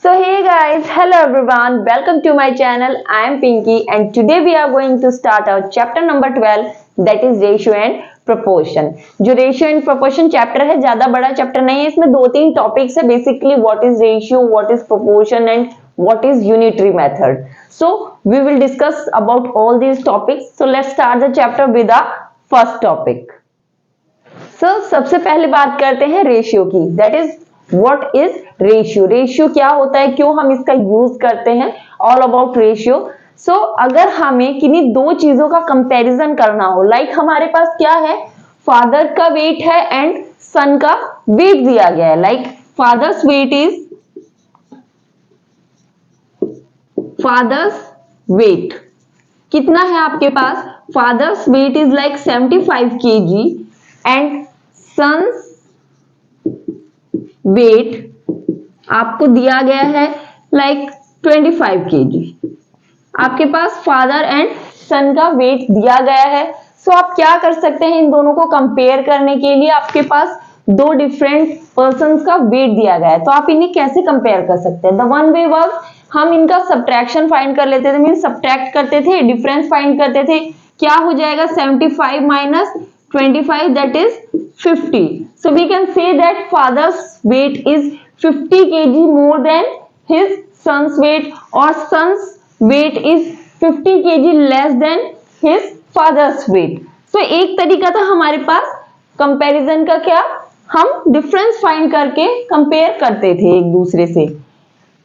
So hey guys, hello everyone, welcome to my channel. I am Pinky and today we are going to start our chapter number 12 that is ratio and proportion. जो ratio and proportion chapter है ज्यादा बड़ा chapter नहीं है, इसमें दो तीन topics है basically what is ratio, what is proportion and what is unitary method. So we will discuss about all these topics. So let's start the chapter with the first topic. So सबसे पहले बात करते हैं ratio की, that is what is ratio. Ratio क्या होता है, क्यों हम इसका यूज करते हैं, ऑल अबाउट रेशियो. सो अगर हमें किन्हीं दो चीजों का कंपैरिजन करना हो, लाइक हमारे पास क्या है, फादर का वेट है एंड सन का वेट दिया गया है. Like father's weight is father's weight कितना है आपके पास, father's weight is like 75 kg and son's weight आपको दिया गया है लाइक 25 kg. आपके पास फादर एंड सन का वेट दिया गया है. सो आप क्या कर सकते हैं, इन दोनों को कंपेयर करने के लिए आपके पास दो डिफरेंट पर्संस का वेट दिया गया है, तो आप इन्हें कैसे कंपेयर कर सकते हैं. द वन वे वर्क, हम इनका सब्ट्रैक्शन फाइंड कर लेते थे, मीन सब्ट्रैक्ट करते थे, डिफरेंस फाइंड करते थे. क्या हो जाएगा, 75 minus 25 that is 50. So we can say that father's weight is 50 kg more than his son's weight or son's weight is 50 kg less than his father's weight. So एक तरीका था हमारे पास कंपैरिजन का, क्या हम डिफरेंस फाइंड करके compare करते थे एक दूसरे से.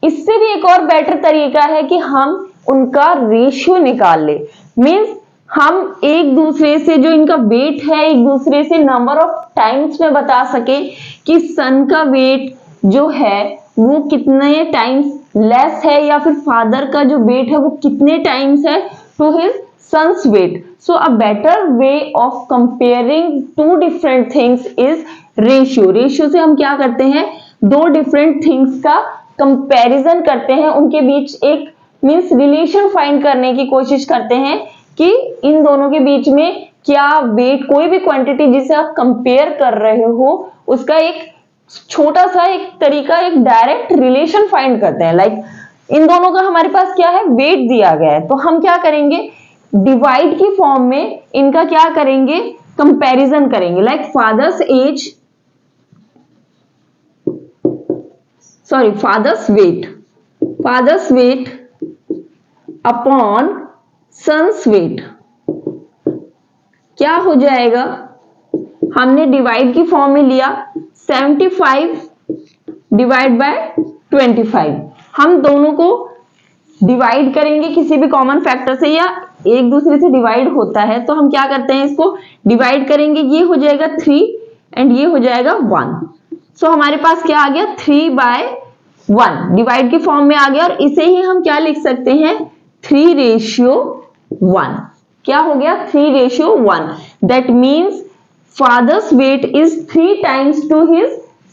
इससे भी एक और बेटर तरीका है कि हम उनका रेशियो निकाल ले, मीन्स हम एक दूसरे से जो इनका वेट है एक दूसरे से नंबर ऑफ टाइम्स में बता सके कि सन का वेट जो है वो कितने टाइम्स लेस है या फिर फादर का जो वेट है वो कितने टाइम्स है to his son's weight. So a better way of comparing two different things is ratio. Ratio से हम क्या करते हैं, दो डिफरेंट थिंग्स का कंपैरिजन करते हैं, उनके बीच एक मीन्स रिलेशन फाइंड करने की कोशिश करते हैं कि इन दोनों के बीच में क्या वेट, कोई भी क्वांटिटी जिसे आप कंपेयर कर रहे हो उसका एक छोटा सा एक तरीका, एक डायरेक्ट रिलेशन फाइंड करते हैं. लाइक इन दोनों का हमारे पास क्या है, वेट दिया गया है, तो हम क्या करेंगे, डिवाइड की फॉर्म में इनका क्या करेंगे, कंपैरिजन करेंगे. Like father's age, sorry father's weight upon son's weight क्या हो जाएगा, हमने डिवाइड की फॉर्म में लिया 75 डिवाइड बाय 25. हम दोनों को डिवाइड करेंगे किसी भी कॉमन फैक्टर से या एक दूसरे से डिवाइड होता है, तो हम क्या करते हैं, इसको डिवाइड करेंगे, ये हो जाएगा 3 एंड ये हो जाएगा 1. सो हमारे पास क्या आ गया, 3/1 डिवाइड की फॉर्म में आ गया. और इसे ही हम क्या लिख सकते हैं, 3:1. क्या हो गया, 3:1. That means father's weight is 3 times to his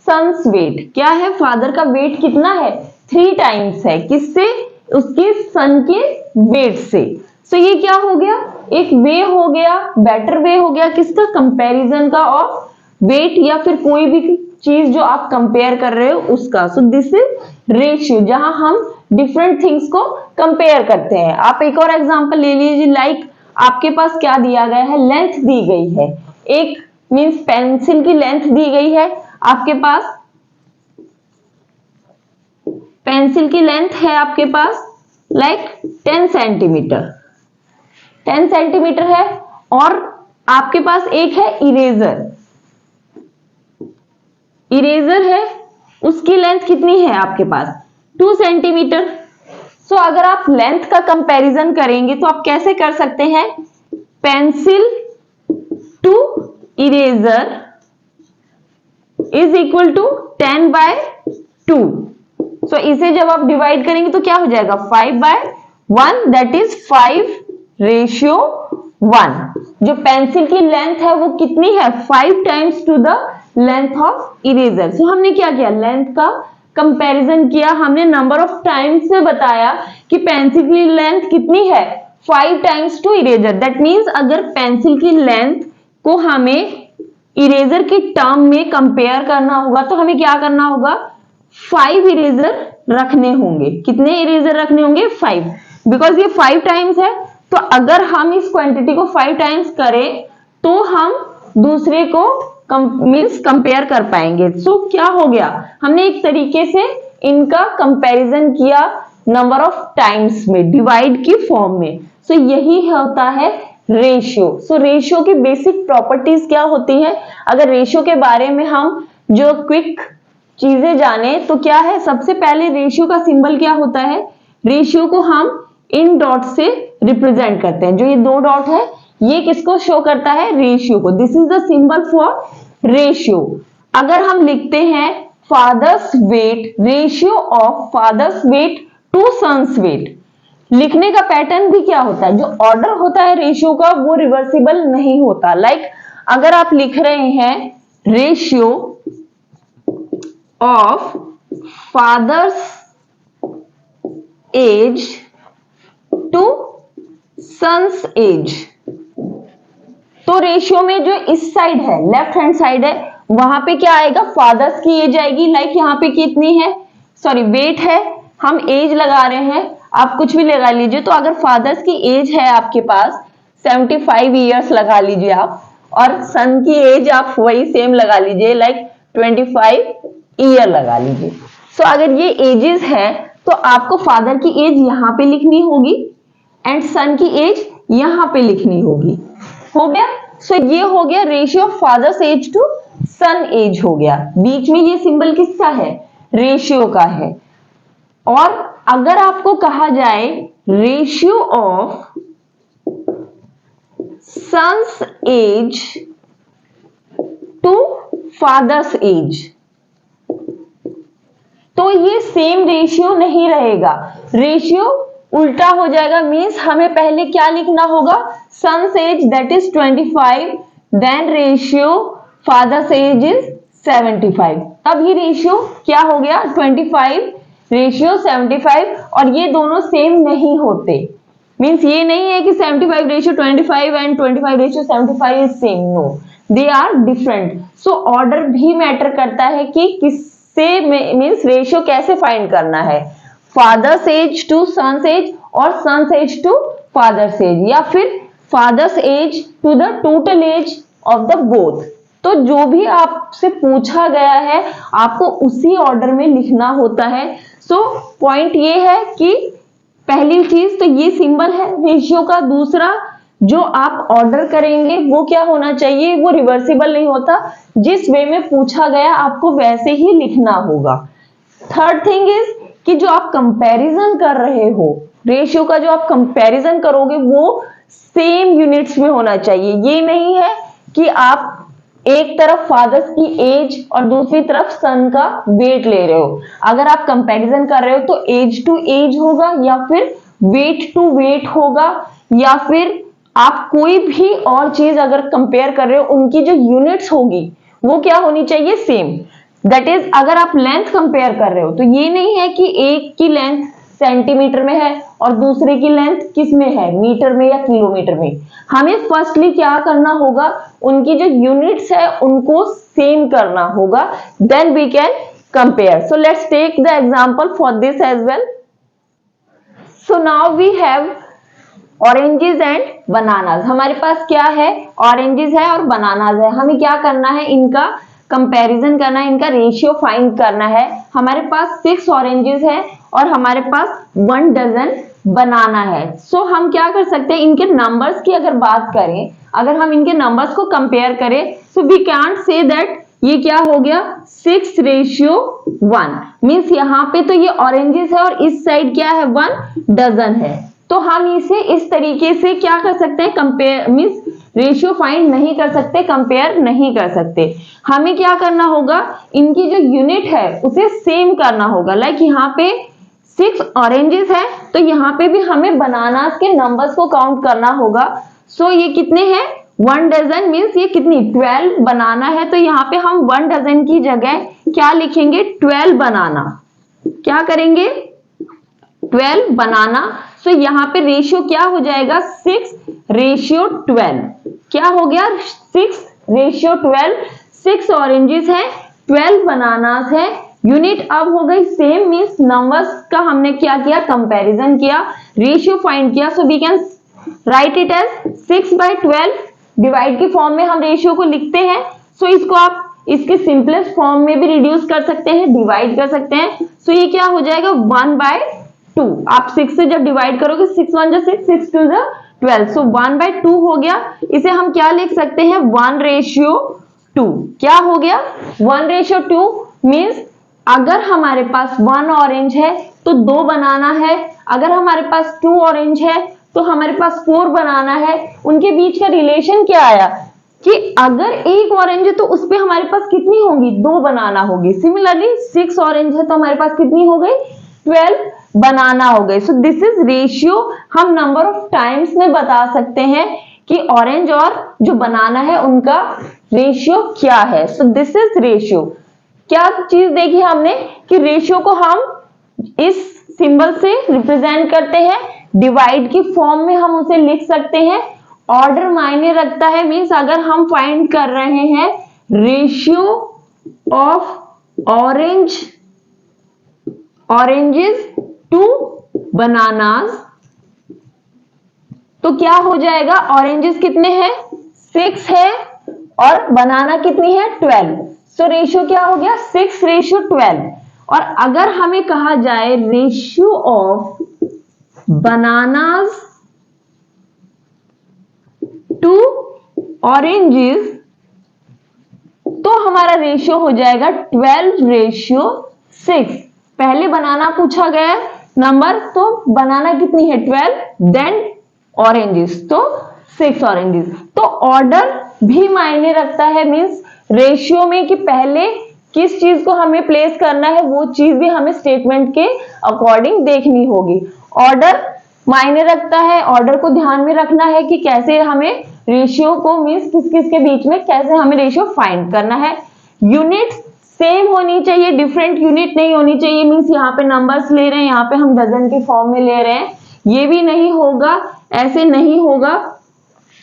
son's weight. क्या है, फादर का वेट कितना है, 3 टाइम्स है, किससे, उसके सन के वेट से. सो ये क्या हो गया, एक वे हो गया, बेटर वे हो गया किसका, कंपैरिजन का, और वेट या फिर कोई भी चीज जो आप कंपेयर कर रहे हो उसका. सो दिस इज रेशियो, जहां हम डिफरेंट थिंग्स को कंपेयर करते हैं. आप एक और एग्जांपल ले लीजिए, लाइक आपके पास क्या दिया गया है, लेंथ दी गई है, एक मींस पेंसिल की लेंथ दी गई है आपके पास, पेंसिल की लेंथ है आपके पास लाइक 10 सेंटीमीटर, 10 सेंटीमीटर है. और आपके पास एक है इरेजर है, उसकी लेंथ कितनी है आपके पास, 2 सेंटीमीटर. सो अगर आप लेंथ का कंपैरिजन करेंगे तो आप कैसे कर सकते हैं, pencil to eraser is equal to 10/2. So इसे जब आप डिवाइड करेंगे तो क्या हो जाएगा, 5/1 दैट इज 5:1. जो पेंसिल की लेंथ है वो कितनी है, 5 times to the length of eraser. So हमने क्या किया, लेंथ का कंपैरिजन किया, हमने नंबर ऑफ टाइम्स से बताया कि पेंसिल की लेंथ कितनी है, 5 times to eraser. That means अगर पेंसिल की लेंथ को हमें इरेजर के टर्म में कंपेयर करना होगा तो हमें क्या करना होगा, 5 इरेजर रखने होंगे। कितने इरेजर रखने होंगे? 5, बिकॉज ये 5 टाइम्स है। तो अगर हम इस क्वांटिटी को 5 टाइम्स करें तो हम दूसरे को मींस कंपेयर कर पाएंगे। सो क्या हो गया, हमने एक तरीके से इनका कंपैरिजन किया नंबर ऑफ टाइम्स में, डिवाइड की फॉर्म में। सो यही होता है रेशियो। सो रेशियो की बेसिक प्रॉपर्टीज क्या होती है? अगर रेशियो के बारे में हम जो क्विक चीजें जाने तो क्या है, सबसे पहले रेशियो का सिंबल क्या होता है? रेशियो को हम इन डॉट से रिप्रेजेंट करते हैं। जो ये 2 डॉट है ये किसको शो करता है? रेशियो को। This is the symbol for ratio. अगर हम लिखते हैं father's weight, ratio of father's weight to son's weight, लिखने का पैटर्न भी क्या होता है? जो ऑर्डर होता है रेशियो का वो रिवर्सिबल नहीं होता। लाइक अगर आप लिख रहे हैं ratio of father's age to son's age, तो रेशियो में जो इस साइड है, लेफ्ट हैंड साइड है, वहां पे क्या आएगा? फादर्स की एज आएगी। लाइक यहाँ पे कितनी है, सॉरी वेट है, हम एज लगा रहे हैं, आप कुछ भी लगा लीजिए। तो अगर फादर्स की एज है आपके पास 75 ईयर्स लगा लीजिए आप, और सन की एज आप वही सेम लगा लीजिए, लाइक 25 ईयर लगा लीजिए। सो अगर ये एजेस है तो आपको फादर की एज यहाँ पे लिखनी होगी एंड सन की एज यहाँ पे लिखनी होगी। हो गया? सो ये हो गया ratio of father's age to son age हो गया। बीच में ये सिंबल किसका है? रेशियो का है। और अगर आपको कहा जाए ratio of son's age to father's age, तो ये सेम रेशियो नहीं रहेगा, रेशियो उल्टा हो जाएगा। मींस हमें पहले क्या लिखना होगा? Son's age that is 25, then ratio father's age is 75। तब ही रेशियो क्या हो गया? 25 रेशियो 75, और ये दोनों सेम नहीं होते। मींस ये नहीं है कि 75 ratio 25 and 25 ratio 75 is same, no, they are different. So order भी मैटर करता है कि किससे मींस रेशियो कैसे फाइंड करना है, father's age to son's age और son's age to father's age, या फिर father's age to the total age of the both. तो जो भी आपसे पूछा गया है आपको उसी ऑर्डर में लिखना होता है। सो पॉइंट ये है कि पहली चीज तो ये सिंबल है रेशियो का, दूसरा जो आप ऑर्डर करेंगे वो क्या होना चाहिए? वो रिवर्सिबल नहीं होता, जिस वे में पूछा गया आपको वैसे ही लिखना होगा। थर्ड थिंग इज कि जो आप कंपैरिजन कर रहे हो, रेशियो का जो आप कंपैरिजन करोगे वो सेम यूनिट्स में होना चाहिए। ये नहीं है कि आप एक तरफ फादर्स की एज और दूसरी तरफ सन का वेट ले रहे हो। अगर आप कंपैरिजन कर रहे हो तो एज टू एज होगा, या फिर वेट टू वेट होगा, या फिर आप कोई भी और चीज अगर कंपेयर कर रहे हो उनकी जो यूनिट्स होगी वो क्या होनी चाहिए? सेम। दैट इज अगर आप लेंथ कंपेयर कर रहे हो तो ये नहीं है कि एक की लेंथ सेंटीमीटर में है और दूसरे की लेंथ किस में है? मीटर में या किलोमीटर में। हमें फर्स्टली क्या करना होगा? उनकी जो यूनिट्स है उनको सेम करना होगा, then we can compare. So let's take the example for this as well. So now we have oranges and bananas. हमारे पास क्या है? ऑरेंजेस है और बनानास है। हमें क्या करना है? इनका कंपैरिजन करना है, इनका रेशियो फाइंड करना है। हमारे पास 6 ऑरेंजेस है और हमारे पास 1 डजन बनाना है। सो हम क्या कर सकते हैं? इनके नंबर्स की अगर बात करें, अगर हम इनके नंबर्स को कंपेयर करें, so we can't say that ये क्या हो गया? 6:1। मींस यहाँ पे तो ये ऑरेंजेस है और इस साइड क्या है? 1 डजन है। तो हम इसे इस तरीके से क्या कर सकते हैं? कंपेयर मींस रेशियो फाइंड नहीं कर सकते, कंपेयर नहीं कर सकते। हमें क्या करना होगा? इनकी जो यूनिट है उसे सेम करना होगा। लाइक यहाँ पे 6 ऑरेंजेस है तो यहाँ पे भी हमें बनानास के नंबर्स को काउंट करना होगा। सो ये कितने हैं? 1 डजन। मींस ये कितनी? 12 बनाना है, तो यहाँ पे हम 1 डजन की जगह क्या लिखेंगे? 12 बनाना। क्या करेंगे? 12 बनाना। सो यहाँ पे रेशियो क्या हो जाएगा? 6:12। क्या हो गया? 6:12। 6 ऑरेंजेस है, 12 बनानास है, यूनिट अब हो गई सेम, मींस नंबर्स का हमने क्या किया, कंपैरिजन किया, रेशियो फाइंड किया। So we can write it as 6/12। Divide की फॉर्म में हम रेशियो को लिखते हैं। सो इसको आप इसके सिंपलेस्ट फॉर्म में भी रिड्यूस कर सकते हैं, डिवाइड कर सकते हैं। सो ये क्या हो जाएगा, 1/2। आप 6 से जब डिवाइड करोगे, 6 1 जा 6, 6 2 जा 12। सो 1/2 हो गया। इसे हम क्या लिख सकते हैं, 1:2। क्या हो गया, 1:2 मीन्स अगर हमारे पास 1 ऑरेंज है तो 2 बनाना है, अगर हमारे पास 2 ऑरेंज है तो हमारे पास 4 बनाना है। उनके बीच का रिलेशन क्या आया कि अगर एक ऑरेंज है तो उस पे हमारे पास कितनी होंगी, 2 बनाना होगी। सिमिलरली 6 ऑरेंज है तो हमारे पास कितनी हो गई, 12 बनाना हो गई। सो दिस इज रेशियो। हम नंबर ऑफ टाइम्स में बता सकते हैं कि ऑरेंज और जो बनाना है उनका रेशियो क्या है। So this is ratio. क्या चीज देखी हमने कि रेशियो को हम इस सिंबल से रिप्रेजेंट करते हैं, डिवाइड की फॉर्म में हम उसे लिख सकते हैं। ऑर्डर मायने रखता है, मींस अगर हम फाइंड कर रहे हैं ratio of oranges to bananas, तो क्या हो जाएगा, ऑरेंजेस कितने हैं, 6 है और बनाना कितनी है, 12। सो रेशियो क्या हो गया, 6:12। और अगर हमें कहा जाए ratio of bananas to oranges, तो हमारा रेशियो हो जाएगा 12:6। पहले बनाना पूछा गया नंबर, तो बनाना कितनी है, 12, देन ऑरेंजेस तो 6 ऑरेंजेस। तो ऑर्डर भी मायने रखता है, मींस रेशियो में कि पहले किस चीज को हमें प्लेस करना है, वो चीज भी हमें स्टेटमेंट के अकॉर्डिंग देखनी होगी। ऑर्डर मायने रखता है, ऑर्डर को ध्यान में रखना है कि कैसे हमें रेशियो को, मींस किस किस के बीच में कैसे हमें रेशियो फाइंड करना है। यूनिट सेम होनी चाहिए, डिफरेंट यूनिट नहीं होनी चाहिए। मींस यहाँ पे नंबर्स ले रहे हैं, यहाँ पे हम डजन के फॉर्म में ले रहे हैं, ये भी नहीं होगा, ऐसे नहीं होगा।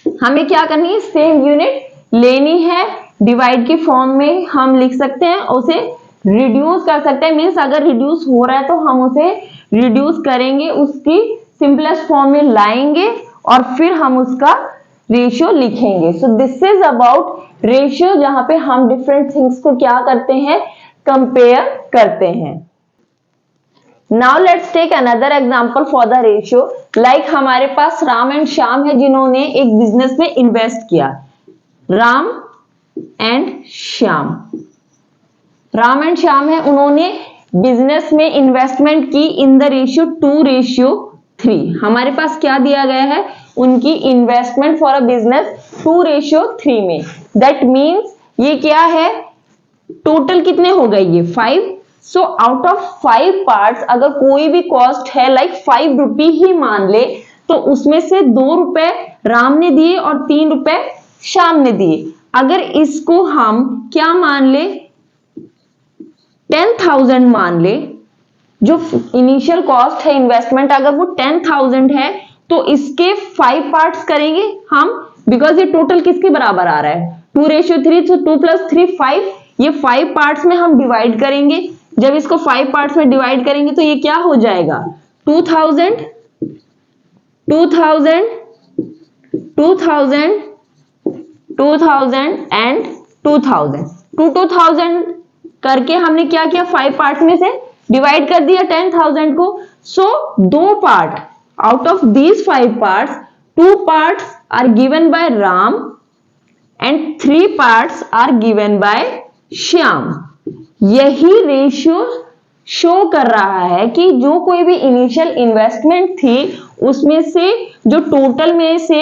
हमें क्या करनी है, सेम यूनिट लेनी है, डिवाइड की फॉर्म में हम लिख सकते हैं, उसे रिड्यूस कर सकते हैं। मींस अगर रिड्यूस हो रहा है तो हम उसे रिड्यूस करेंगे, उसकी सिंपलेस्ट फॉर्म में लाएंगे और फिर हम उसका रेशियो लिखेंगे। सो दिस इज अबाउट रेशियो, जहां पे हम डिफरेंट थिंग्स को क्या करते हैं, कंपेयर करते हैं। Now let's take another example for the ratio. Like हमारे पास राम एंड श्याम है, जिन्होंने एक बिजनेस में इन्वेस्ट किया। राम एंड श्याम, राम एंड श्याम है, उन्होंने बिजनेस में इन्वेस्टमेंट की इन द रेशियो 2:3। हमारे पास क्या दिया गया है, उनकी इन्वेस्टमेंट फॉर अ बिजनेस 2:3 में। दैट मीन्स ये क्या है, टोटल कितने हो गए, ये 5। सो आउट ऑफ 5 पार्ट्स अगर कोई भी कॉस्ट है, लाइक 5 रुपए ही मान ले, तो उसमें से 2 रुपए राम ने दिए और 3 रुपए श्याम ने दिए। अगर इसको हम क्या मान ले, 10,000 मान ले, जो इनिशियल कॉस्ट है इन्वेस्टमेंट, अगर वो 10,000 है तो इसके 5 पार्ट्स करेंगे हम, बिकॉज ये टोटल किसके बराबर आ रहा है, 2:3। तो 2 + 3 5, ये 5 पार्ट्स में हम डिवाइड करेंगे। जब इसको 5 पार्ट्स में डिवाइड करेंगे तो ये क्या हो जाएगा, 2000 2000 2000 2000 एंड 2000 2000 करके हमने क्या किया, 5 पार्ट्स में से डिवाइड कर दिया 10,000 को। So 2 part out of these 5 parts, 2 parts are given by Ram and 3 parts are given by Shyam. यही रेशियो शो कर रहा है कि जो कोई भी इनिशियल इन्वेस्टमेंट थी उसमें से जो टोटल में से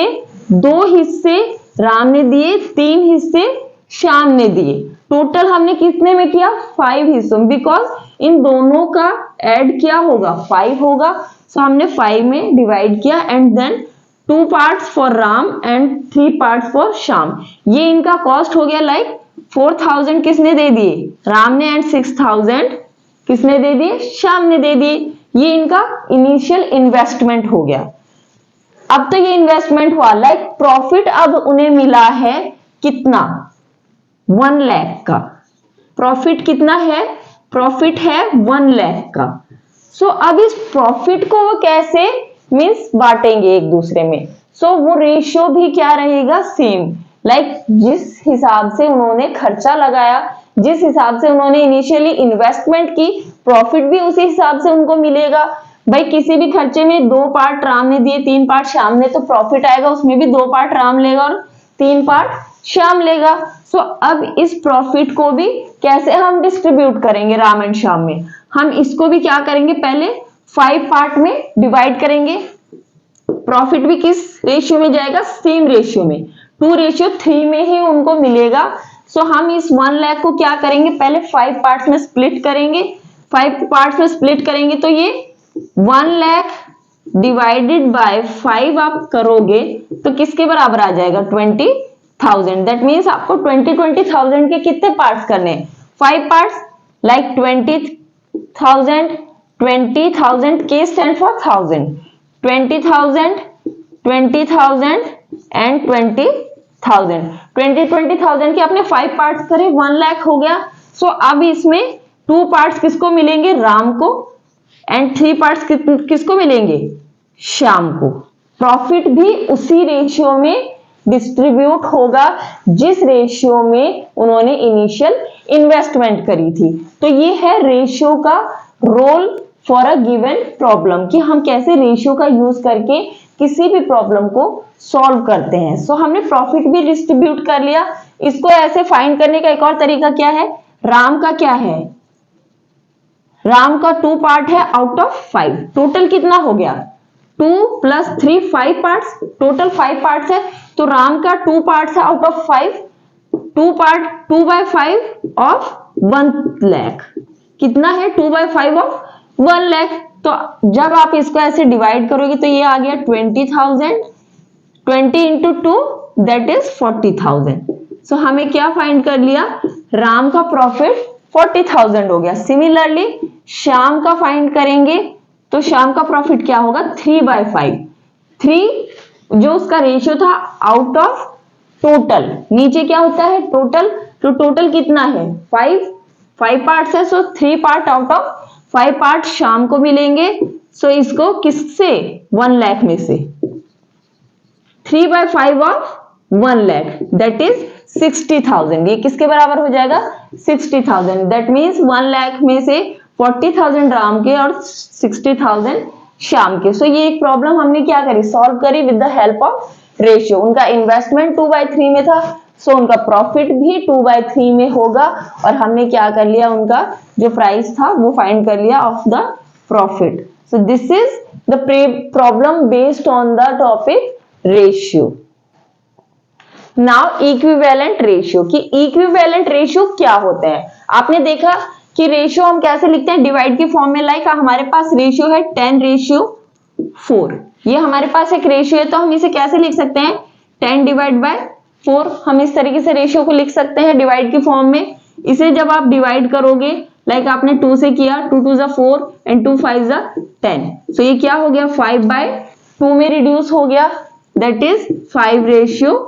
2 हिस्से राम ने दिए, 3 हिस्से श्याम ने दिए। टोटल हमने कितने में किया, 5 हिस्सों, बिकॉज इन दोनों का ऐड क्या होगा, 5 होगा। सो हमने 5 में डिवाइड किया and then 2 parts for Ram and 3 parts for Shyam. ये इनका कॉस्ट हो गया, लाइक 4,000 किसने दे दिए, राम ने, एंड 6,000 किसने दे दिए, श्याम ने दे दिए। ये इनका इनिशियल इन्वेस्टमेंट हो गया। अब तो ये इन्वेस्टमेंट हुआ, लाइक प्रॉफिट अब उन्हें मिला है कितना, 1 लाख का प्रॉफिट। कितना है, प्रॉफिट है 1 लाख का। सो अब इस प्रॉफिट को वो कैसे मीन्स बांटेंगे एक दूसरे में। सो वो रेशियो भी क्या रहेगा, सेम। लाइक जिस हिसाब से उन्होंने खर्चा लगाया, जिस हिसाब से उन्होंने इनिशियली इन्वेस्टमेंट की, प्रॉफिट भी उसी हिसाब से उनको मिलेगा। भाई किसी भी खर्चे में 2 पार्ट राम ने दिए, 3 पार्ट श्याम ने, तो प्रॉफिट आएगा उसमें भी 2 पार्ट राम लेगा और 3 पार्ट श्याम लेगा। सो अब इस प्रॉफिट को भी कैसे हम डिस्ट्रीब्यूट करेंगे राम एंड श्याम में, हम इसको भी क्या करेंगे, पहले 5 पार्ट में डिवाइड करेंगे। प्रॉफिट भी किस रेशियो में जाएगा, सेम रेशियो में, 2:3 में ही उनको मिलेगा। सो हम इस 1 लाख को क्या करेंगे, पहले 5 पार्ट्स में स्प्लिट करेंगे। 5 पार्ट्स में स्प्लिट करेंगे तो ये 1 लाख डिवाइडेड बाय 5 आप करोगे तो किसके बराबर आ जाएगा, 20,000। दैट मीन्स आपको 20,000 के कितने पार्ट्स करने हैं, 5 parts. Like 20,000 K stand for 1000, 20,000 20,000 and 20,000। 20,000 के आपने 5 पार्ट्स करे, 1 लाख हो गया। सो अब इसमें 2 पार्ट्स किसको मिलेंगे, राम को, एंड 3 पार्ट्स किसको मिलेंगे, श्याम को। प्रॉफिट भी उसी रेशियो में डिस्ट्रीब्यूट होगा जिस रेशियो में उन्होंने इनिशियल इन्वेस्टमेंट करी थी। तो ये है रेशियो का role for a given problem, कि हम कैसे रेशियो का यूज करके किसी भी प्रॉब्लम को सॉल्व करते हैं। सो हमने प्रॉफिट भी डिस्ट्रीब्यूट कर लिया। इसको ऐसे फाइंड करने का एक और तरीका क्या है, राम का क्या है, राम का 2 पार्ट है आउट ऑफ 5। टोटल कितना हो गया, 2 + 3 5 पार्ट्स, टोटल 5 पार्ट्स है। तो राम का 2 पार्ट्स है आउट ऑफ 5, 2/5 ऑफ 1 लाख। कितना है, 2/5 ऑफ 1 लाख। तो जब आप इसको ऐसे डिवाइड करोगे तो ये आ गया 20,000, 20 into 2 दैट इज 40,000। सो हमें क्या फाइंड कर लिया, राम का प्रॉफिट 40,000 हो गया। सिमिलरली श्याम का फाइंड करेंगे तो श्याम का प्रॉफिट क्या होगा, 3/5। 3 जो उसका रेशियो था आउट ऑफ टोटल, नीचे क्या होता है टोटल, तो टोटल कितना है 5 पार्ट्स है। सो 3 part out of 5 part Shyam को मिलेंगे। सो इसको किससे, 1 लाख में से, 3/5 ऑफ 1 लाख दैट इज 60,000। ये किसके बराबर हो जाएगा, 60,000। दैट मीन्स 1 लाख में से 40,000 राम के और 60,000 श्याम के। सो ये एक प्रॉब्लम हमने क्या करी, सॉल्व करी with the help of ratio. उनका इन्वेस्टमेंट 2/3 में था, सो उनका प्रॉफिट भी 2/3 में होगा। और हमने क्या कर लिया, उनका जो प्राइस था वो फाइंड कर लिया of the profit. So this is the problem based on the topic ratio. Now equivalent ratio, कि इक्विवेलेंट रेशियो क्या होता है। आपने देखा कि रेशियो हम कैसे लिखते हैं, डिवाइड की फॉर्म में। लाइक हमारे पास रेशियो है 10:4, ये हमारे पास एक रेशियो है, तो हम इसे कैसे लिख सकते हैं, 10/4। हम इस तरीके से रेशियो को लिख सकते हैं डिवाइड की फॉर्म में। इसे जब आप डिवाइड करोगे, लाइक आपने 2 से किया, 2 2 4 एंड 2 5 10। सो ये क्या हो गया, 5/2 में रिड्यूस हो गया, दैट इज 5:2।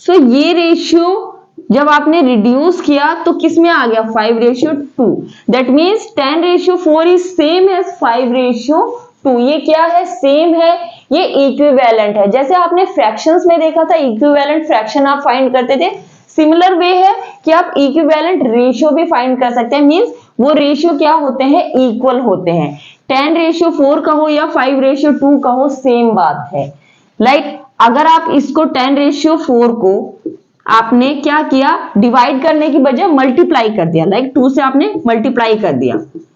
सो ये रेशियो जब आपने रिड्यूस किया तो किस में आ गया, 5:2। That means 10:4 is same as 5:2। ये क्या है, सेम है, ये इक्विवेलेंट है। जैसे आपने फ्रैक्शंस में देखा था, इक्विवेलेंट फ्रैक्शन आप फाइंड करते थे, सिमिलर वे है कि आप इक्विवेलेंट रेशियो भी फाइंड कर सकते हैं। मींस वो रेशियो क्या होते हैं, इक्वल होते हैं। 10:4 कहो या 5:2 कहो, सेम बात है। लाइक अगर आप इसको 10:4 को आपने क्या किया, डिवाइड करने की बजाय मल्टीप्लाई कर दिया। लाइक 2 से आपने मल्टीप्लाई कर दिया,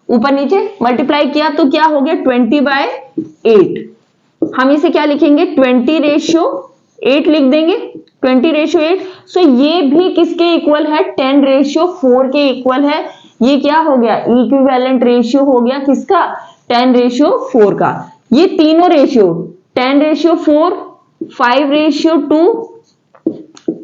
ऊपर नीचे मल्टीप्लाई किया, तो क्या हो गया 20/8। हम इसे क्या लिखेंगे, 20:8 लिख देंगे, 20:8। सो ये भी किसके इक्वल है, 10:4 के इक्वल है। ये क्या हो गया, इक्विवेलेंट रेशियो हो गया किसका, 10:4 का। ये तीनों रेशियो 10:4, 5:2,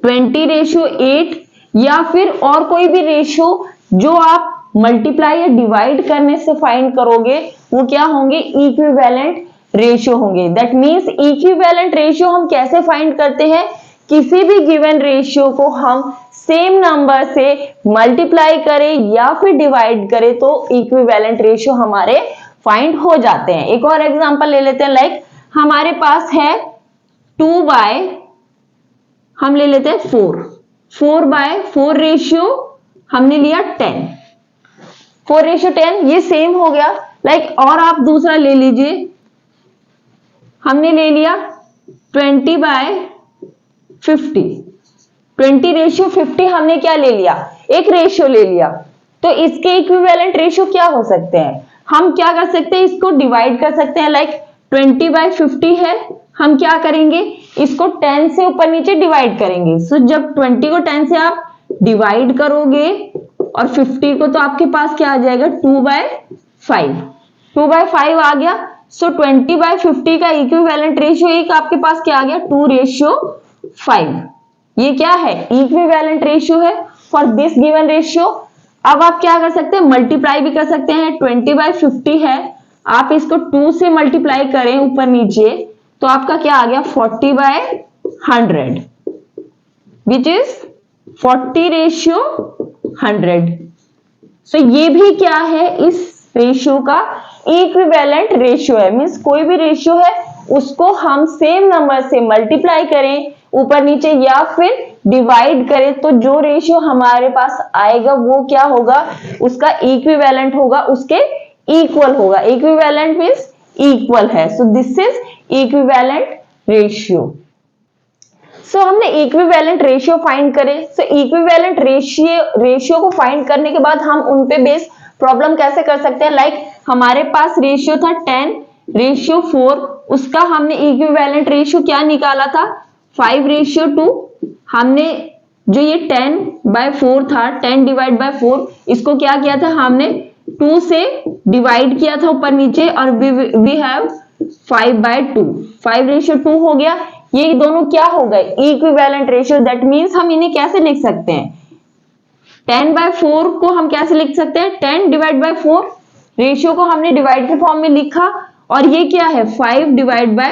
20:8 या फिर और कोई भी रेशियो जो आप मल्टीप्लाई या डिवाइड करने से फाइंड करोगे, वो क्या होंगे, इक्विवेलेंट रेशियो होंगे। दैट मींस इक्विवेलेंट रेशियो हम कैसे फाइंड करते हैं किसी भी गिवन रेशियो को हम सेम नंबर से मल्टीप्लाई करें या फिर डिवाइड करें तो इक्विवेलेंट रेशियो हमारे फाइंड हो जाते हैं। एक और एग्जांपल ले लेते हैं, लाइक हमारे पास है 2 बाय, हम ले लेते हैं 4 बाय 4 रेशियो हमने लिया 10, 4 रेशियो 10, ये सेम हो गया। लाइक और आप दूसरा ले लीजिए, हमने ले लिया 20 बाय 50, 20 रेशियो 50 हमने क्या ले लिया, एक रेशियो ले लिया। तो इसके इक्विवेलेंट रेशियो क्या हो सकते हैं, हम क्या कर सकते हैं, इसको डिवाइड कर सकते हैं। लाइक 20 बाय 50 है, हम क्या करेंगे, इसको 10 से ऊपर नीचे डिवाइड करेंगे। सो जब 20 को 10 से आप डिवाइड करोगे और 50 को, तो आपके पास क्या आ जाएगा, 2 बाय 5, 2 बाय 5 आ गया। सो 20 बाय 50 का इक्विवेलेंट रेशियो एक आपके पास क्या आ गया, 2:5। ये क्या है, इक्विवेलेंट रेशियो है फॉर दिस गिवन रेशियो। अब आप क्या कर सकते हैं, मल्टीप्लाई भी कर सकते हैं। 20 बाय 50 है, आप इसको 2 से मल्टीप्लाई करें ऊपर नीचे, तो आपका क्या आ गया, 40 बाय 100, विच इज 40:100। सो ये भी क्या है, इस रेशियो का इक्विवेलेंट रेशियो है। मींस कोई भी रेशियो है उसको हम सेम नंबर से मल्टीप्लाई करें ऊपर नीचे या फिर डिवाइड करें, तो जो रेशियो हमारे पास आएगा वो क्या होगा, उसका इक्विवेलेंट होगा, उसके इक्वल होगा। इक्विवेलेंट मींस इक्वल है। So this is equivalent ratio. So हमने इक्विवेलेंट रेशियो फाइंड करे। सो इक्विवेलेंट रेशियो को फाइंड करने के बाद हम उन पे बेस प्रॉब्लम कैसे कर सकते हैं। लाइक हमारे पास रेशियो था 10:4, उसका हमने इक्विवेलेंट रेशियो क्या निकाला था, 5:2। हमने जो ये 10 बाय 4 था, 10 डिवाइड बाय 4, इसको क्या किया था, हमने 2 से डिवाइड किया था ऊपर नीचे, और वी हैव 5/2, 5:2 हो गया। ये दोनों क्या हो गए, इक्विवेलेंट रेशियो। दैट मीन्स हम इन्हें कैसे लिख सकते हैं, 10/4 को हम कैसे लिख सकते हैं, 10 डिवाइड बाय 4, रेशियो को हमने डिवाइड के फॉर्म में लिखा, और ये क्या है, 5 डिवाइड बाय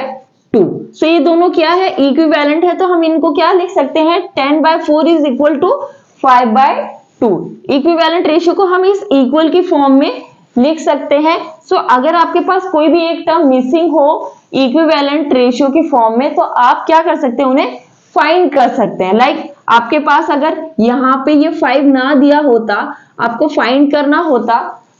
2। सो ये दोनों क्या है, इक्विवेलेंट है। तो हम इनको क्या लिख सकते हैं, 10/4 is equal to 5/2। Equivalent ratio को हम इस इक्वल की फॉर्म में लिख सकते हैं। सो अगर आपके पास कोई भी एक टर्म मिसिंग हो इक्विवेलेंट रेशियो की फॉर्म में, तो आप क्या कर सकते हैं, उन्हें फाइंड कर सकते हैं। लाइक आपके पास अगर यहाँ पे ये 5 ना दिया होता, आपको फाइंड करना होता,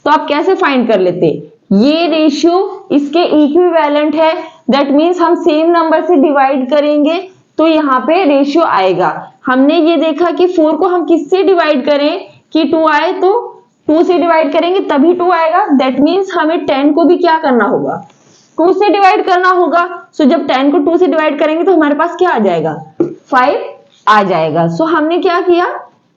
तो आप कैसे फाइंड कर लेते, ये रेशियो इसके इक्विवेलेंट है, दैट मीन्स हम सेम नंबर से डिवाइड करेंगे तो यहाँ पे रेशियो आएगा। हमने ये देखा कि 4 को हम किससे डिवाइड करें कि 2 आए, तो 2 से डिवाइड करेंगे तभी 2 आएगा। दैट मीन्स हमें 10 को भी क्या करना होगा, 2 से डिवाइड करना होगा। सो जब 10 को 2 से डिवाइड करेंगे तो हमारे पास क्या आ जाएगा, 5 आ जाएगा। सो हमने क्या किया,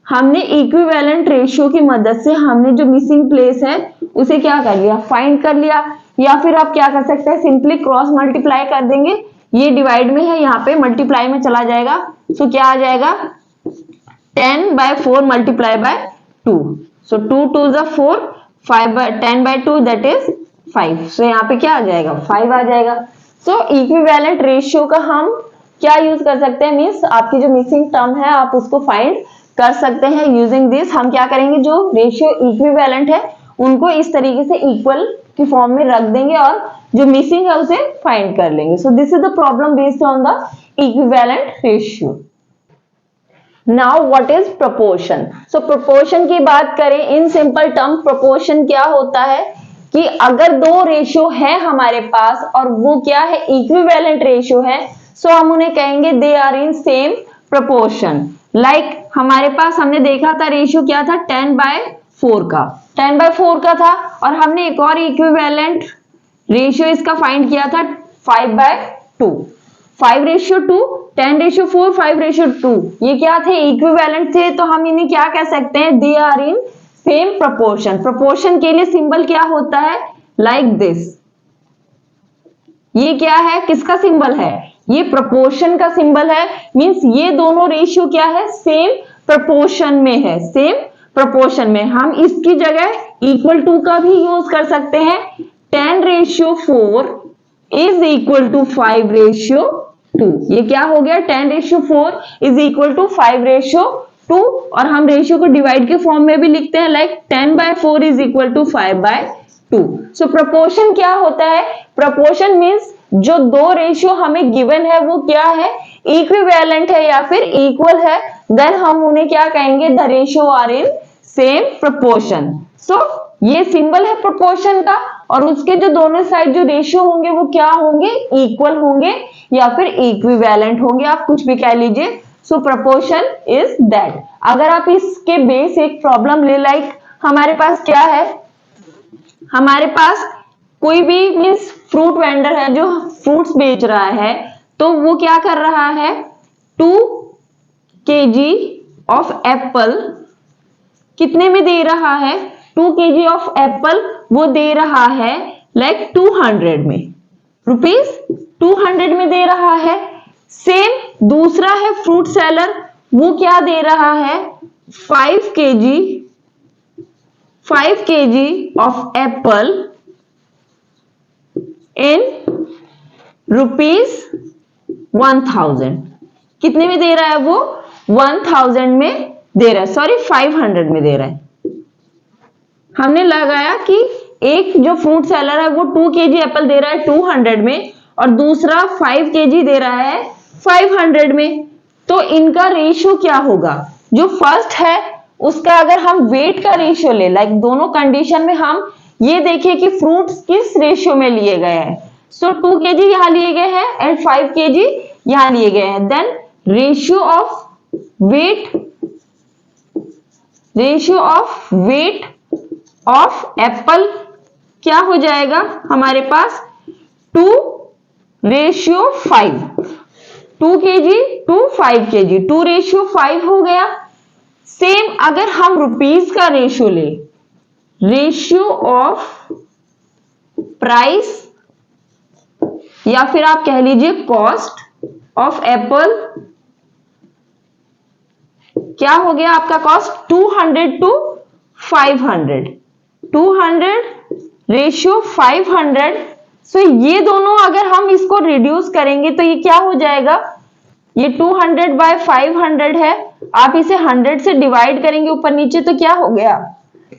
हमने इक्विवेलेंट रेशियो की मदद से हमने जो मिसिंग प्लेस है उसे क्या कर लिया, फाइंड कर लिया। या फिर आप क्या कर सकते हैं, सिंपली क्रॉस मल्टीप्लाई कर देंगे। ये डिवाइड में है, यहाँ पे मल्टीप्लाई में चला जाएगा। सो क्या आ जाएगा, 10/4 multiply by 2। So 2 2 is 4, 10/2 that is 5। सो यहाँ पे क्या आ जाएगा, 5 आ जाएगा। सो इक्विवेलेंट रेशियो का हम क्या यूज कर सकते हैं, मीन्स आपकी जो मिसिंग टर्म है आप उसको फाइंड कर सकते हैं यूजिंग दिस। हम क्या करेंगे, जो रेशियो इक्विवेलेंट है उनको इस तरीके से इक्वल की फॉर्म में रख देंगे और जो मिसिंग है उसे फाइंड कर लेंगे। सो this is the problem based on the equivalent ratio. Now what is proportion. So proportion की बात करें इन सिंपल टर्म, प्रोपोर्शन क्या होता है कि अगर दो रेशियो है हमारे पास और वो क्या है, इक्विवेलेंट रेशियो है, सो हम उन्हें कहेंगे they are in same proportion. Like हमारे पास हमने देखा था रेशियो क्या था, 10/4 का, 10/4 का था, और हमने एक और इक्विवेलेंट रेशियो इसका फाइंड किया था 5/2, 5:2, 10:4, 5:2। ये क्या थे, इक्विवेलेंट थे। तो हम इन्हें क्या कह सकते हैं, they are in same proportion. Proportion के लिए सिंबल क्या होता है, लाइक दिस। ये क्या है, किसका सिंबल है, ये प्रोपोर्शन का सिंबल है। मींस ये दोनों रेशियो क्या है, सेम प्रोपोर्शन में है, सेम प्रोपोर्शन में। हम इसकी जगह इक्वल टू का भी यूज कर सकते हैं। 10:4 इज इक्वल टू 5:2। 2। ये क्या हो गया 10:4 इज इक्वल टू 5:2 और हम रेशियो को डिवाइड के फॉर्म में भी लिखते हैं like 10/4 is equal to 5/2। So proportion क्या होता है? प्रोपोर्शन मीन्स जो दो रेशियो हमें गिवन है वो क्या है, इक्विवेलेंट है या फिर इक्वल है, देन हम उन्हें क्या कहेंगे, the ratio are in same proportion. So ये सिंबल है प्रोपोर्शन का और उसके जो दोनों साइड जो रेशियो होंगे वो क्या होंगे, इक्वल होंगे या फिर इक्विवेलेंट होंगे, आप कुछ भी कह लीजिए। सो प्रोपोर्शन इज दैट। अगर आप इसके बेस एक प्रॉब्लम ले, लाइक हमारे पास क्या है, हमारे पास कोई भी मीन्स फ्रूट वेंडर है जो फ्रूट्स बेच रहा है, तो वो क्या कर रहा है, 2 kg ऑफ एप्पल कितने में दे रहा है, 2 kg ऑफ एप्पल वो दे रहा है लाइक 200 में रुपीज, 200 में दे रहा है। सेम दूसरा है फ्रूट सेलर, वो क्या दे रहा है, 5 kg ऑफ एप्पल इन ₹1000। कितने में दे रहा है वो, 1000 में दे रहा है, सॉरी 500 में दे रहा है। हमने लगाया कि एक जो फ्रूट सेलर है वो 2 kg एप्पल दे रहा है 200 में और दूसरा 5 kg दे रहा है 500 में, तो इनका रेशियो क्या होगा, जो फर्स्ट है उसका अगर हम वेट का रेशियो ले, लाइक दोनों कंडीशन में हम ये देखिए कि फ्रूट्स किस रेशियो में लिए गए हैं। सो 2 kg यहां लिए गए हैं एंड 5 kg यहां लिए गए हैं, then ratio of weight of apple क्या हो जाएगा हमारे पास, 2:5, 2 kg to 5 kg, 2:5 हो गया। सेम अगर हम रुपीज का रेशियो ले, रेशियो ऑफ प्राइस या फिर आप कह लीजिए कॉस्ट ऑफ एप्पल, क्या हो गया आपका कॉस्ट, 200 to 500, 200 रेशियो 500। सो ये दोनों अगर हम इसको रिड्यूस करेंगे तो ये क्या हो जाएगा, ये 200/500 है, आप इसे 100 से डिवाइड करेंगे ऊपर नीचे तो क्या हो गया,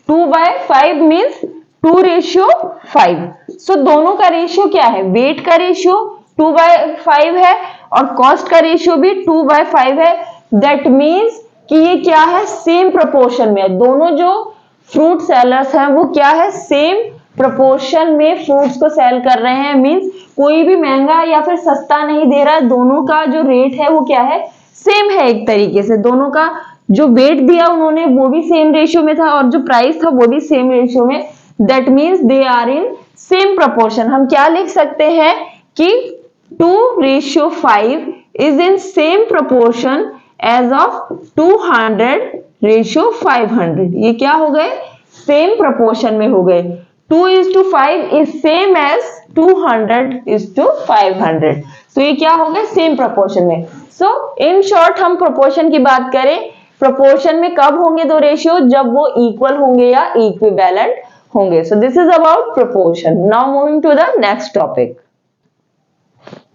2/5 मीन्स 2:5। सो दोनों का रेशियो क्या है, वेट का रेशियो 2/5 है और कॉस्ट का रेशियो भी 2/5 है। दैट मीन्स कि ये क्या है, सेम प्रोपोर्शन में है। दोनों जो फ्रूट सेलर्स हैं वो क्या है, सेम प्रोपोर्शन में फ्रूट्स को सेल कर रहे हैं, मीन्स कोई भी महंगा या फिर सस्ता नहीं दे रहा है, दोनों का जो रेट है वो क्या है, सेम है। एक तरीके से दोनों का जो वेट दिया उन्होंने वो भी सेम रेशियो में था और जो प्राइस था वो भी सेम रेशियो में, that means they are in same proportion. हम क्या लिख सकते हैं कि 2:5 is in same proportion as of 200:500। ये क्या हो गए, सेम प्रोपोर्शन में हो गए। 2:5 इज सेम एज 200:500। तो ये क्या हो गया, सेम प्रोपोर्शन में। सो इन शॉर्ट हम प्रोपोर्शन की बात करें, प्रोपोर्शन में कब होंगे दो रेशियो, जब वो इक्वल होंगे या इक्विवेलेंट होंगे। So this is about proportion. Now moving to the next topic.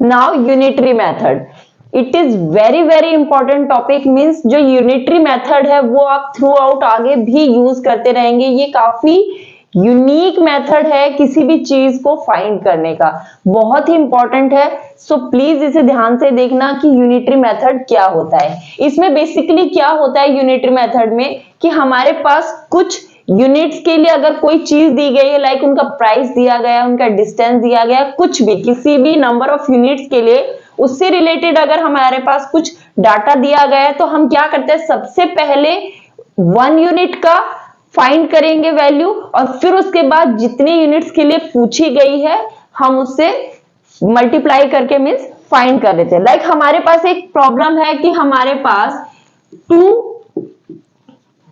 Now unitary method, it is very very important topic. Means जो यूनिटरी मेथड है वो आप थ्रू आउट आगे भी यूज करते रहेंगे। ये काफी यूनिक मेथड है किसी भी चीज को फाइंड करने का, बहुत ही इंपॉर्टेंट है। सो प्लीज इसे ध्यान से देखना कि यूनिटरी मेथड क्या होता है। इसमें बेसिकली क्या होता है यूनिटरी मेथड में, कि हमारे पास कुछ यूनिट्स के लिए अगर कोई चीज दी गई है, लाइक उनका प्राइस दिया गया, उनका डिस्टेंस दिया गया, कुछ भी किसी भी नंबर ऑफ यूनिट्स के लिए उससे रिलेटेड अगर हमारे पास कुछ डाटा दिया गया है, तो हम क्या करते हैं, सबसे पहले 1 यूनिट का फाइंड करेंगे वैल्यू और फिर उसके बाद जितने यूनिट्स के लिए पूछी गई है हम उससे मल्टीप्लाई करके मीन्स फाइंड कर लेते हैं। लाइक हमारे पास एक प्रॉब्लम है कि हमारे पास 2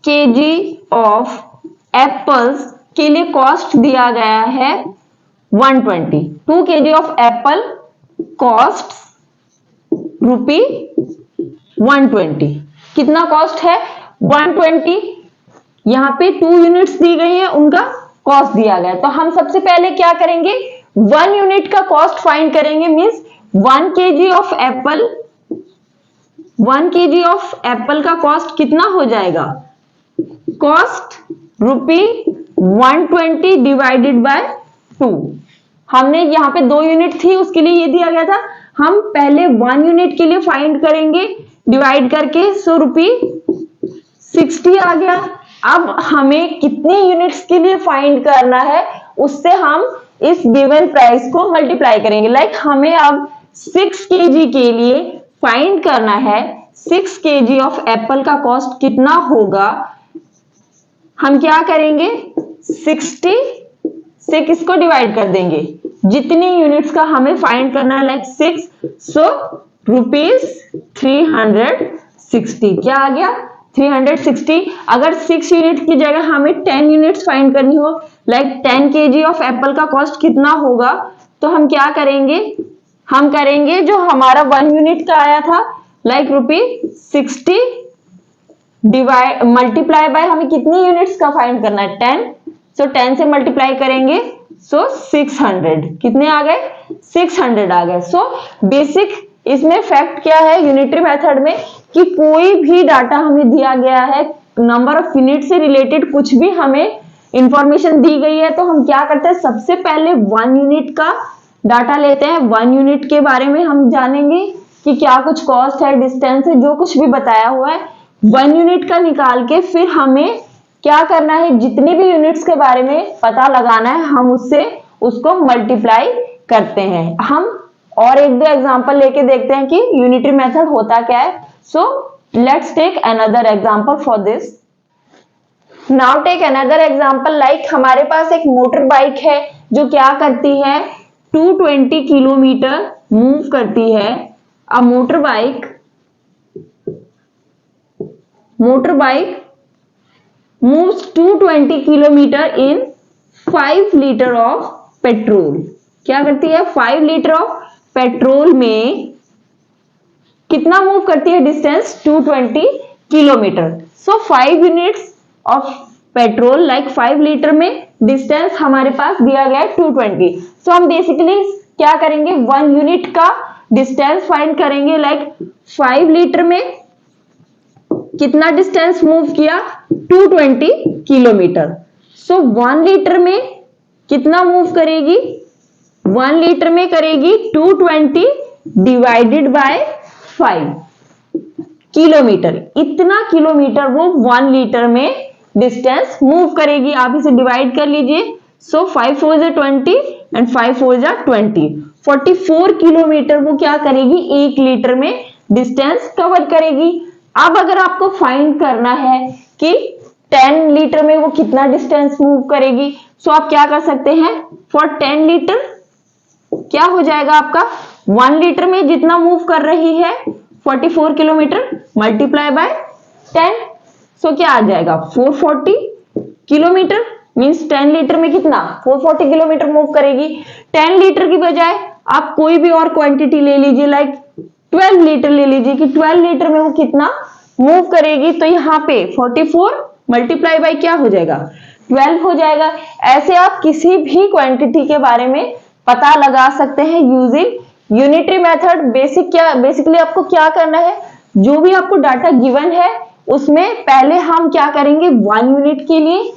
kg ऑफ एप्पल्स के लिए कॉस्ट दिया गया है 120। 2 kg ऑफ एप्पल कॉस्ट ₹120। कितना कॉस्ट है, 120। यहां पे 2 यूनिट्स दी गई है, उनका कॉस्ट दिया गया है। तो हम सबसे पहले क्या करेंगे, 1 यूनिट का कॉस्ट फाइंड करेंगे। Means 1 kg of Apple, 1 kg of Apple का कॉस्ट कितना हो जाएगा? Cost ₹120 divided by 2। हमने यहाँ पे 2 यूनिट थी, उसके लिए ये दिया गया था। हम पहले 1 यूनिट के लिए फाइंड करेंगे डिवाइड करके, सो ₹60 आ गया। अब हमें कितनी यूनिट्स के लिए फाइंड करना है, उससे हम इस गिवन प्राइस को मल्टीप्लाई करेंगे। लाइक हमें अब 6 kg के लिए फाइंड करना है 6 kg ऑफ एप्पल का कॉस्ट कितना होगा। हम क्या करेंगे, 60 से किसको डिवाइड कर देंगे, जितनी यूनिट्स का हमें फाइंड करना है, लाइक 6, सो ₹360। क्या आ गया, 360। अगर 6 यूनिट की जगह हमें 10 यूनिट्स फाइंड करनी हो, लाइक 10 kg ऑफ एप्पल का कॉस्ट कितना होगा, तो हम क्या करेंगे, हम करेंगे जो हमारा 1 यूनिट का आया था, लाइक ₹60 डिवाइड मल्टीप्लाई बाय, हमें कितनी यूनिट्स का फाइंड करना है, 10, सो 10 से मल्टीप्लाई करेंगे, सो 600। कितने आ गए, 600 आ गए। सो बेसिक इसमें फैक्ट क्या है यूनिटरी मेथड में, कि कोई भी डाटा हमें दिया गया है, नंबर ऑफ यूनिट से रिलेटेड कुछ भी हमें इंफॉर्मेशन दी गई है, तो हम क्या करते हैं, सबसे पहले 1 यूनिट का डाटा लेते हैं। 1 यूनिट के बारे में हम जानेंगे कि क्या कुछ कॉस्ट है, डिस्टेंस है, जो कुछ भी बताया हुआ है 1 यूनिट का निकाल के फिर हमें क्या करना है, जितनी भी यूनिट्स के बारे में पता लगाना है, हम उससे उसको मल्टीप्लाई करते हैं। हम और 1-2 एग्जांपल लेके देखते हैं कि यूनिटरी मेथड होता क्या है। So let's take another example for this. Now take another example, like हमारे पास एक मोटर बाइक है जो क्या करती है, 220 किलोमीटर मूव करती है। A motor bike moves 220 kilometre in 5 litre of petrol. क्या करती है, 5 लीटर ऑफ पेट्रोल में कितना मूव करती है, distance 220 kilometre. So 5 units of petrol, like 5 litre में डिस्टेंस हमारे पास दिया गया है 220। सो हम बेसिकली क्या करेंगे, 1 यूनिट का डिस्टेंस फाइंड करेंगे, लाइक 5 लीटर में कितना डिस्टेंस मूव किया, 220 किलोमीटर। सो 1 लीटर में कितना मूव करेगी, 1 लीटर में करेगी 220 डिवाइडेड बाय 5 किलोमीटर। इतना किलोमीटर वो 1 लीटर में डिस्टेंस मूव करेगी। आप इसे डिवाइड कर लीजिए। सो 5 4 जा 20 एंड 5 4 जा 20, 44 किलोमीटर वो क्या करेगी, 1 लीटर में डिस्टेंस कवर करेगी। अब अगर आपको फाइंड करना है कि 10 लीटर में वो कितना डिस्टेंस मूव करेगी, सो आप क्या कर सकते हैं, फॉर 10 लीटर क्या हो जाएगा आपका, 1 लीटर में जितना मूव कर रही है 44 किलोमीटर मल्टीप्लाई बाय 10, सो क्या आ जाएगा 440 किलोमीटर। मींस 10 लीटर में कितना, 440 किलोमीटर मूव करेगी। 10 लीटर की बजाय आप कोई भी और क्वांटिटी ले लीजिए, लाइक 12 लीटर ले लीजिए कि 12 लीटर में वो कितना मूव करेगी। तो यहाँ पे 44 मल्टीप्लाई बाय क्या हो जाएगा, 12 हो जाएगा। ऐसे आप किसी भी क्वांटिटी के बारे में पता लगा सकते हैं यूजिंग यूनिटरी मेथड। बेसिकली आपको क्या करना है, जो भी आपको डाटा गिवन है उसमें पहले हम क्या करेंगे, 1 यूनिट के लिए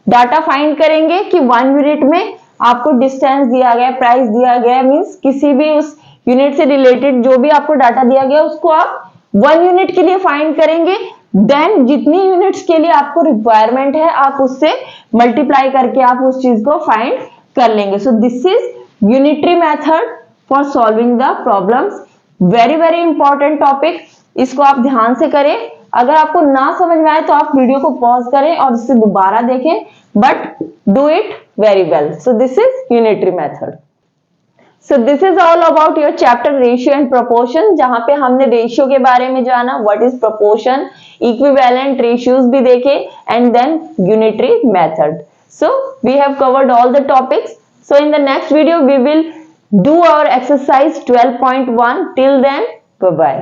डाटा फाइंड करेंगे कि 1 यूनिट में आपको डिस्टेंस दिया गया, प्राइस दिया गया, मींस किसी भी उस यूनिट से रिलेटेड जो भी आपको डाटा दिया गया उसको आप 1 यूनिट के लिए फाइंड करेंगे। देन जितनी यूनिट्स के लिए आपको रिक्वायरमेंट है आप उससे मल्टीप्लाई करके आप उस चीज को फाइंड कर लेंगे। सो this is unitary method for solving the problems. Very important topic, इसको आप ध्यान से करें। अगर आपको ना समझ में आए तो आप वीडियो को पॉज करें और इससे दोबारा देखें, but do it very well. So this is unitary method. So this is all about your chapter ratio and proportion, जहां पे हमने रेशियो के बारे में जाना, what is proportion, equivalent ratios भी देखे, and then unitary method. So we have covered all the topics. So in the next video we will do our exercise 12.1. Till then, bye bye.